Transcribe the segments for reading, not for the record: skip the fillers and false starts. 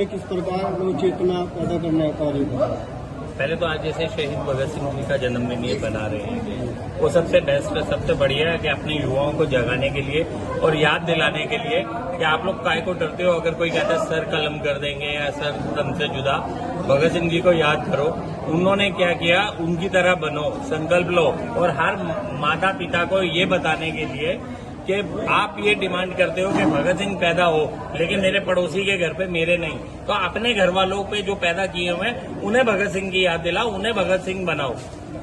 किस प्रकार वो चेतना पैदा करने का कार्य था? पहले तो आज जैसे शहीद भगत सिंह जी का जन्मदिन ये बना रहे हैं, वो सबसे बेस्ट है, सबसे बढ़िया है कि अपने युवाओं को जगाने के लिए और याद दिलाने के लिए कि आप लोग काय को डरते हो। अगर कोई कहता है सर कलम कर देंगे या सर तन से जुदा, भगत सिंह जी को याद करो। उन्होंने क्या किया, उनकी तरह बनो, संकल्प लो। और हर माता पिता को ये बताने के लिए कि आप ये डिमांड करते हो कि भगत सिंह पैदा हो, लेकिन मेरे पड़ोसी के घर पे मेरे नहीं, तो अपने घर वालों पे जो पैदा किए हुए हैं उन्हें भगत सिंह की याद दिलाओ, उन्हें भगत सिंह बनाओ।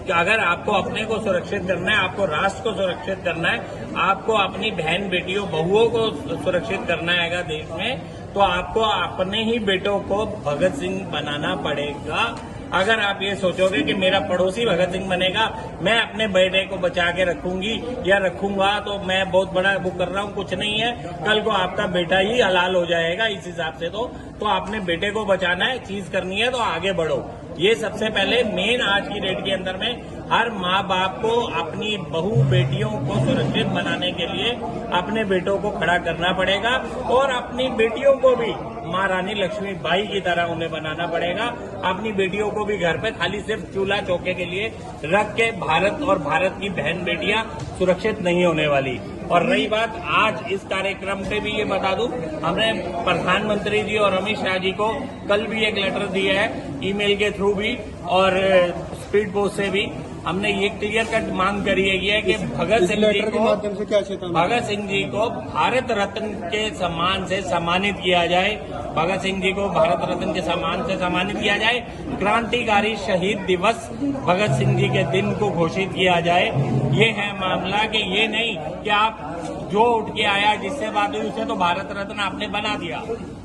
कि अगर आपको अपने को सुरक्षित करना है, आपको राष्ट्र को सुरक्षित करना है, आपको अपनी बहन बेटियों बहुओं को सुरक्षित करना है देश में, तो आपको अपने ही बेटों को भगत सिंह बनाना पड़ेगा। अगर आप ये सोचोगे कि मेरा पड़ोसी भगत सिंह बनेगा, मैं अपने बेटे को बचा के रखूंगी या रखूंगा, तो मैं बहुत बड़ा वो कर रहा हूँ, कुछ नहीं है। कल को आपका बेटा ही हलाल हो जाएगा इस हिसाब से। तो आपने बेटे को बचाना है, चीज करनी है तो आगे बढ़ो। ये सबसे पहले मेन आज की डेट के अंदर में हर माँ बाप को अपनी बहू बेटियों को सुरक्षित बनाने के लिए अपने बेटों को खड़ा करना पड़ेगा और अपनी बेटियों को भी माँ रानी लक्ष्मीबाई की तरह उन्हें बनाना पड़ेगा। अपनी बेटियों को भी घर पे खाली सिर्फ चूल्हा चौके के लिए रख के भारत और भारत की बहन बेटियां सुरक्षित नहीं होने वाली। और रही बात आज इस कार्यक्रम पे भी ये बता दूं, हमने प्रधानमंत्री जी और अमित शाह जी को कल भी एक लेटर दिया है, ईमेल के थ्रू भी और स्पीड पोस्ट से भी। हमने ये क्लियर कट मांग करी है कि भगत सिंह जी को भारत रत्न के सम्मान से सम्मानित किया जाए। भगत सिंह जी को भारत रत्न के सम्मान से सम्मानित किया जाए। क्रांतिकारी शहीद दिवस भगत सिंह जी के दिन को घोषित किया जाए। ये है मामला कि ये नहीं कि आप जो उठ के आया जिससे बात हुई उसे तो भारत रत्न आपने बना दिया।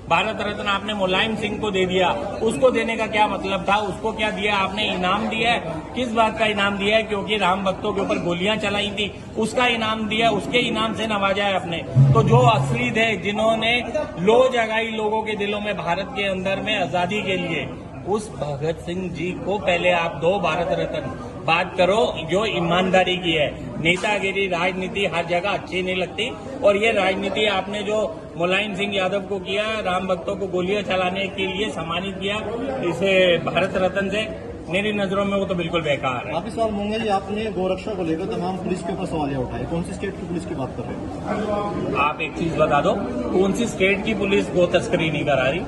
भारत रत्न आपने मुलायम सिंह को दे दिया, उसको देने का क्या मतलब था? उसको क्या दिया आपने? इनाम दिया है। किस बात का इनाम दिया है? क्योंकि राम भक्तों के ऊपर गोलियां चलाई थी, उसका इनाम दिया, उसके इनाम से नवाजा है आपने। तो जो असली थे, जिन्होंने लो जगाई लोगों के दिलों में भारत के अंदर में आजादी के लिए, उस भगत सिंह जी को पहले आप दो भारत रत्न। बात करो जो ईमानदारी की है। नेतागिरी राजनीति हर जगह अच्छी नहीं लगती, और ये राजनीति आपने जो मुलायम सिंह यादव को किया, राम भक्तों को गोलियां चलाने के लिए सम्मानित किया इसे भारत रत्न से, मेरी नजरों में वो तो बिल्कुल बेकार है। आप इस सवाल मांगे जी, आपने गोरक्षा को लेकर तमाम पुलिस के ऊपर सवाल उठाए, कौन सी स्टेट की पुलिस की बात कर रहे हैं? आप एक चीज बता दो, कौन सी स्टेट की पुलिस गो तस्करी नहीं करा रही?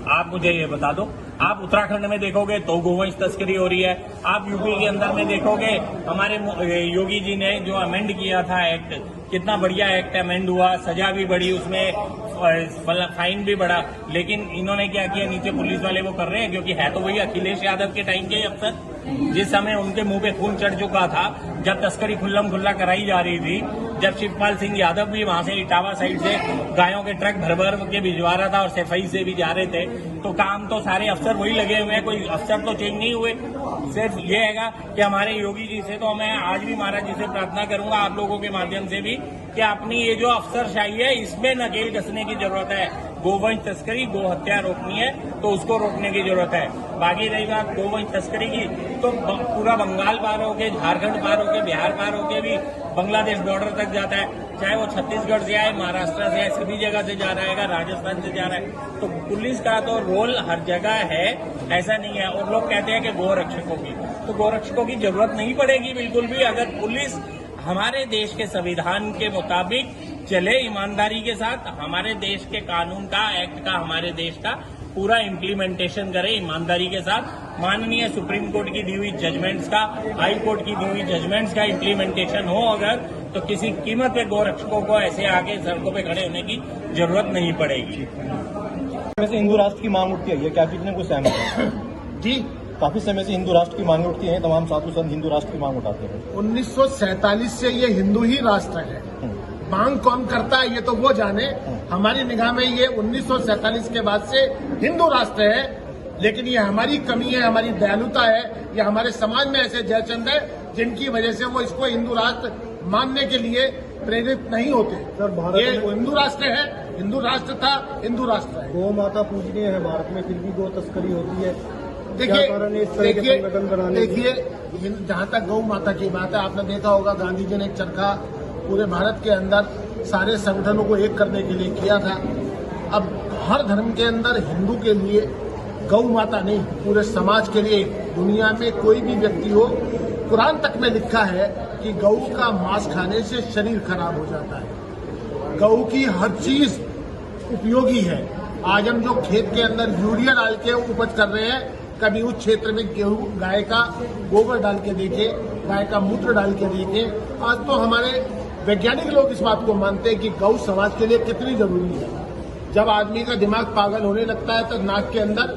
आप मुझे ये बता दो। आप उत्तराखंड में देखोगे तो गोवंश तस्करी हो रही है। आप यूपी के अंदर में देखोगे, हमारे योगी जी ने जो अमेंड किया था एक्ट, कितना बढ़िया एक्ट अमेंड हुआ, सजा भी बढ़ी, उसमें फाइन भी बढ़ा। लेकिन इन्होंने क्या किया, नीचे पुलिस वाले वो कर रहे हैं, क्योंकि है तो वही अखिलेश यादव के टाइम के अफसर, जिस समय उनके मुंह पे खून चढ़ चुका था, जब तस्करी खुल्लम खुल्ला कराई जा रही थी, जब शिवपाल सिंह यादव भी वहां से इटावा साइड से गायों के ट्रक भर भर के भिजवा रहा था और सफाई से भी जा रहे थे, तो काम तो सारे अफसर वही लगे हुए हैं, कोई अफसर तो चेंज नहीं हुए। सिर्फ ये है कि हमारे योगी जी से तो मैं आज भी महाराज जी से प्रार्थना करूंगा, आप लोगों के माध्यम से भी, कि अपनी ये जो अफसरशाही है इसमें नकेल कसने की जरूरत है। गोवंश तस्करी, गो हत्या रोकनी है तो उसको रोकने की जरूरत है। बाकी रही बात गोवंश तस्करी की, तो पूरा बंगाल पार होके, झारखंड पार होके, बिहार पार होके भी बांग्लादेश बॉर्डर तक जाता है। चाहे वो छत्तीसगढ़ से आए, महाराष्ट्र से आए, सभी जगह से जा रहा है, राजस्थान से जा रहा है। तो पुलिस का तो रोल हर जगह है, ऐसा नहीं है। और लोग कहते हैं कि गोरक्षकों की, तो गोरक्षकों की जरूरत नहीं पड़ेगी बिल्कुल भी, अगर पुलिस हमारे देश के संविधान के मुताबिक चले, ईमानदारी के साथ, हमारे देश के कानून का, एक्ट का, हमारे देश का पूरा इम्प्लीमेंटेशन करे ईमानदारी के साथ। माननीय सुप्रीम कोर्ट की दी हुई जजमेंट्स का, हाई कोर्ट की दी हुई जजमेंट्स का इम्प्लीमेंटेशन हो अगर, तो किसी कीमत पे गोरक्षकों को ऐसे आके सड़कों पे खड़े होने की जरूरत नहीं पड़ेगी। वैसे हिंदू राष्ट्र की मांग उठती है, क्या कितने को सहमत है? जी, काफी समय से हिंदू राष्ट्र की मांग उठती है, तमाम साधु संत हिंदू राष्ट्र की मांग उठाते हैं। 1947 से ये हिंदू ही राष्ट्र है। मांग कौन करता है ये तो वो जाने। हमारी निगाह में ये 1947 के बाद से हिंदू राष्ट्र है, लेकिन ये हमारी कमी है, हमारी दयालुता है, ये हमारे समाज में ऐसे जयचंद है जिनकी वजह से वो इसको हिंदू राष्ट्र मानने के लिए प्रेरित नहीं होते। ये हिंदू राष्ट्र है, हिंदू राष्ट्र था, हिंदू राष्ट्र है। गौ माता पूजनीय है भारत में, फिर भी गौ तस्करी होती है। देखिए, जहाँ तक गौ माता की बात है, आपने देखा होगा गांधी जी ने एक चरखा पूरे भारत के अंदर सारे संगठनों को एक करने के लिए किया था। अब हर धर्म के अंदर हिंदू के लिए गौ माता नहीं, पूरे समाज के लिए दुनिया में कोई भी व्यक्ति हो, कुरान तक में लिखा है कि गौ का मांस खाने से शरीर खराब हो जाता है। गौ की हर चीज उपयोगी है। आज हम जो खेत के अंदर यूरिया डाल के उपज कर रहे हैं, कभी उस क्षेत्र में गेहूं गाय का गोबर डाल के देखे, गाय का मूत्र डाल के देखे। आज तो हमारे वैज्ञानिक लोग इस बात को मानते हैं कि गौ समाज के लिए कितनी जरूरी है। जब आदमी का दिमाग पागल होने लगता है तो नाक के अंदर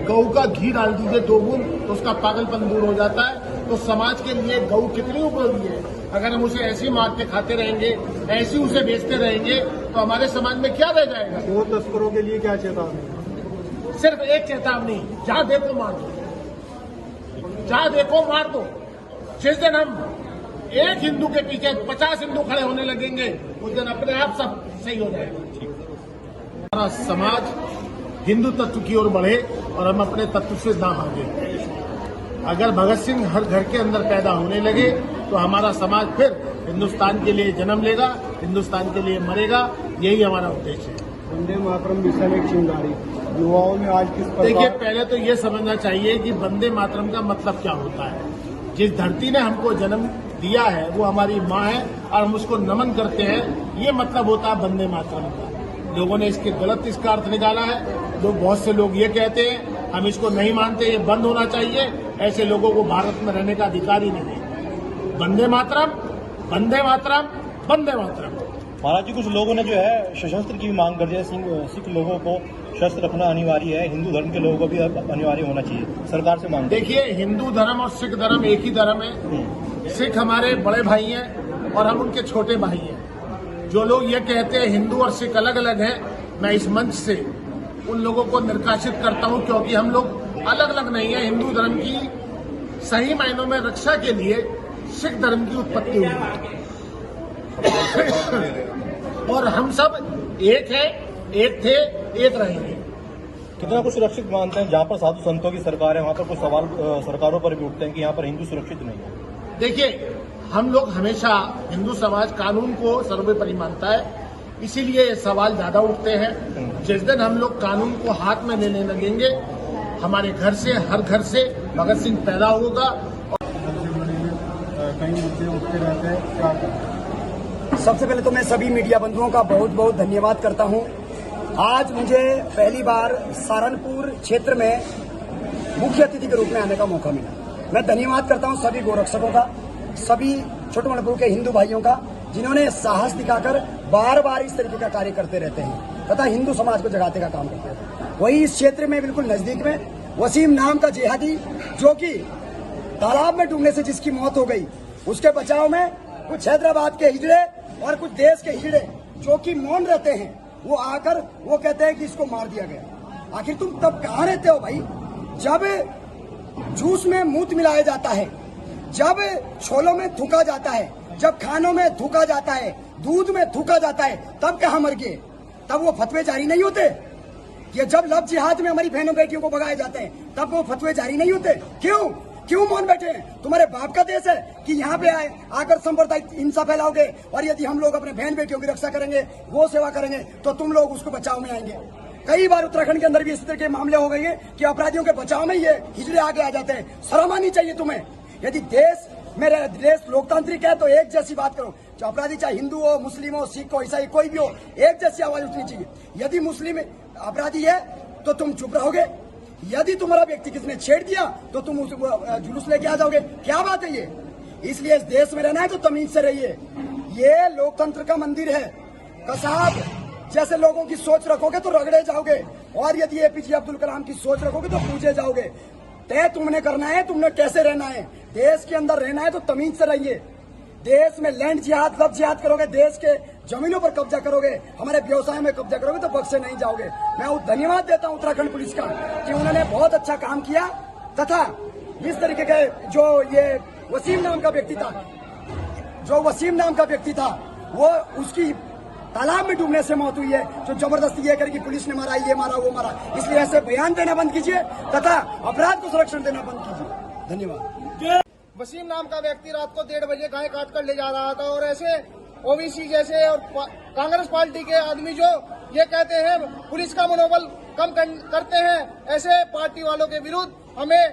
गौ का घी डाल दीजिए 2 बूंद, तो उसका पागलपन दूर हो जाता है। तो समाज के लिए गौ कितनी उपयोगी है। अगर हम उसे ऐसे ही मार के खाते रहेंगे, ऐसे ही उसे बेचते रहेंगे, तो हमारे समाज में क्या रह जाएगा। गौ तस्करों के लिए क्या चेतावनी? सिर्फ एक चेतावनी, जहां देखो मार दो, जहां देखो मार दो। जिस दिन हम एक हिंदू के पीछे 50 हिंदू खड़े होने लगेंगे, उस दिन अपने आप सब सही हो जाएगा। हमारा समाज हिंदू तत्व की ओर बढ़े और हम अपने तत्व से ना भागे। अगर भगत सिंह हर घर के अंदर पैदा होने लगे तो हमारा समाज फिर हिंदुस्तान के लिए जन्म लेगा, हिंदुस्तान के लिए मरेगा। यही हमारा उद्देश्य है। वंदे मातरम मिशन एक चिंगारी युवाओं में आज किस प्रकार? देखिए, पहले तो ये समझना चाहिए कि वंदे मातरम का मतलब क्या होता है। जिस धरती ने हमको जन्म दिया है वो हमारी माँ है और हम उसको नमन करते हैं, ये मतलब होता है वंदे मातरम का। लोगों ने इसके गलत इसका अर्थ निकाला है। बहुत से लोग ये कहते हैं, हम इसको नहीं मानते, ये बंद होना चाहिए। ऐसे लोगों को भारत में रहने का अधिकार ही नहीं है। वंदे मातरम, वंदे मातरम, वंदे मातरम। महाराज जी, कुछ लोगों ने जो है सशस्त्र की भी मांग कर दी है। सिख लोगों को शस्त्र रखना अनिवार्य है, हिंदू धर्म के लोगों को भी अनिवार्य होना चाहिए, सरकार से मांग। देखिए, हिंदू धर्म और सिख धर्म एक ही धर्म है। सिख हमारे बड़े भाई हैं और हम उनके छोटे भाई हैं। जो लोग ये कहते हैं हिंदू और सिख अलग अलग हैं, मैं इस मंच से उन लोगों को निर्कासित करता हूं, क्योंकि हम लोग अलग अलग नहीं है। हिंदू धर्म की सही मायनों में रक्षा के लिए सिख धर्म की उत्पत्ति हुई है और हम सब एक है, एक थे, एक रहेंगे। कितना कुछ सुरक्षित मानते हैं? जहाँ पर साधु संतों की सरकार है वहाँ पर कुछ सवाल सरकारों पर भी उठते हैं कि यहाँ पर हिंदू सुरक्षित नहीं है। देखिए, हम लोग हमेशा हिंदू समाज कानून को सर्वोपरि मानता है, इसीलिए ये सवाल ज्यादा उठते हैं। जिस दिन हम लोग कानून को हाथ में लेने लगेंगे, हमारे घर से, हर घर से भगत सिंह पैदा होगा। कई मुद्दे उठते रहते हैं, क्या करें? सबसे पहले तो मैं सभी मीडिया बंधुओं का बहुत बहुत धन्यवाद करता हूं। आज मुझे पहली बार सहारनपुर क्षेत्र में मुख्य अतिथि के रूप में आने का मौका मिला। मैं धन्यवाद करता हूं सभी गोरक्षकों का, सभी छोटमणिपुर के हिंदू भाइयों का, जिन्होंने साहस दिखाकर बार बार इस तरीके का कार्य करते रहते हैं तथा हिंदू समाज को जगाने का काम करते हैं। वही इस क्षेत्र में बिल्कुल नजदीक में वसीम नाम का जिहादी, जो कि तालाब में डूबने से जिसकी मौत हो गई, उसके बचाव में कुछ हैदराबाद के हिजड़े और कुछ देश के हिजड़े जो कि मौन रहते हैं, वो आकर वो कहते हैं कि इसको मार दिया गया। आखिर तुम तब कहाँ रहते हो भाई, जब जूस में मूत मिलाया जाता है, जब छोलों में थूका जाता है, जब खानों में थूका जाता है, दूध में थूका जाता है, तब कहाँ मर गए? तब वो फतवे जारी नहीं होते? ये जब लव जिहाद में हमारी बहनों बेटियों को भगाए जाते हैं, तब वो फतवे जारी नहीं होते? क्यों मौन बैठे हैं? तुम्हारे बाप का देश है कि यहाँ पे आकर सांप्रदायिक हिंसा फैलाओगे, और यदि हम लोग अपने बहन बेटियों की रक्षा करेंगे, वो सेवा करेंगे, तो तुम लोग उसको बचाव में आएंगे। कई बार उत्तराखंड के अंदर भी इस तरह के मामले हो गए हैं कि अपराधियों के बचाव में ये हिजड़े आगे आ जाते हैं। शर्म आनी चाहिए तुम्हें। यदि मेरा देश लोकतांत्रिक है तो एक जैसी बात करो, चाहे अपराधी चाहे हिंदू हो, मुस्लिम हो, सिख हो, ईसाई कोई भी हो, एक जैसी आवाज उठनी चाहिए। यदि मुस्लिम अपराधी है तो तुम चुप रहोगे, यदि तुम्हारा व्यक्ति किसने छेड़ दिया तो तुम जुलूस लेके आ जाओगे? क्या बात है ये? इसलिए इस देश में रहना है तो तमीज से रहिए। ये लोकतंत्र का मंदिर है। कसाब जैसे लोगों की सोच रखोगे तो रगड़े जाओगे, और यदि एपीजे अब्दुल कलाम की सोच रखोगे तो पूजे जाओगे। तय तुमने करना है, तुमने कैसे रहना है। देश के अंदर रहना है तो तमीज से रहिए। देश में लैंड जिहाद, लव जिहाद करोगे, देश के जमीनों पर कब्जा करोगे, हमारे व्यवसाय में कब्जा करोगे तो बख्शे नहीं जाओगे। मैं धन्यवाद देता हूं उत्तराखंड पुलिस का कि उन्होंने बहुत अच्छा काम किया, तथा इस तरीके के जो ये वसीम नाम का व्यक्ति था, वो उसकी तालाब में डूबने से मौत हुई है, जो जबरदस्ती ये करेगी पुलिस ने मारा, ये मारा, वो मारा। इसलिए ऐसे बयान देना बंद कीजिए तथा अपराध को संरक्षण देना बंद कीजिए। धन्यवाद। वसीम नाम का व्यक्ति रात को 1:30 बजे गाय काट कर ले जा रहा था, और ऐसे ओबीसी जैसे और कांग्रेस पार्टी के आदमी जो ये कहते हैं पुलिस का मनोबल कम करते हैं, ऐसे पार्टी वालों के विरुद्ध हमें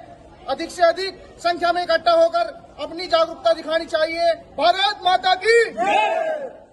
अधिक से अधिक संख्या में इकट्ठा होकर अपनी जागरूकता दिखानी चाहिए। भारत माता की जय।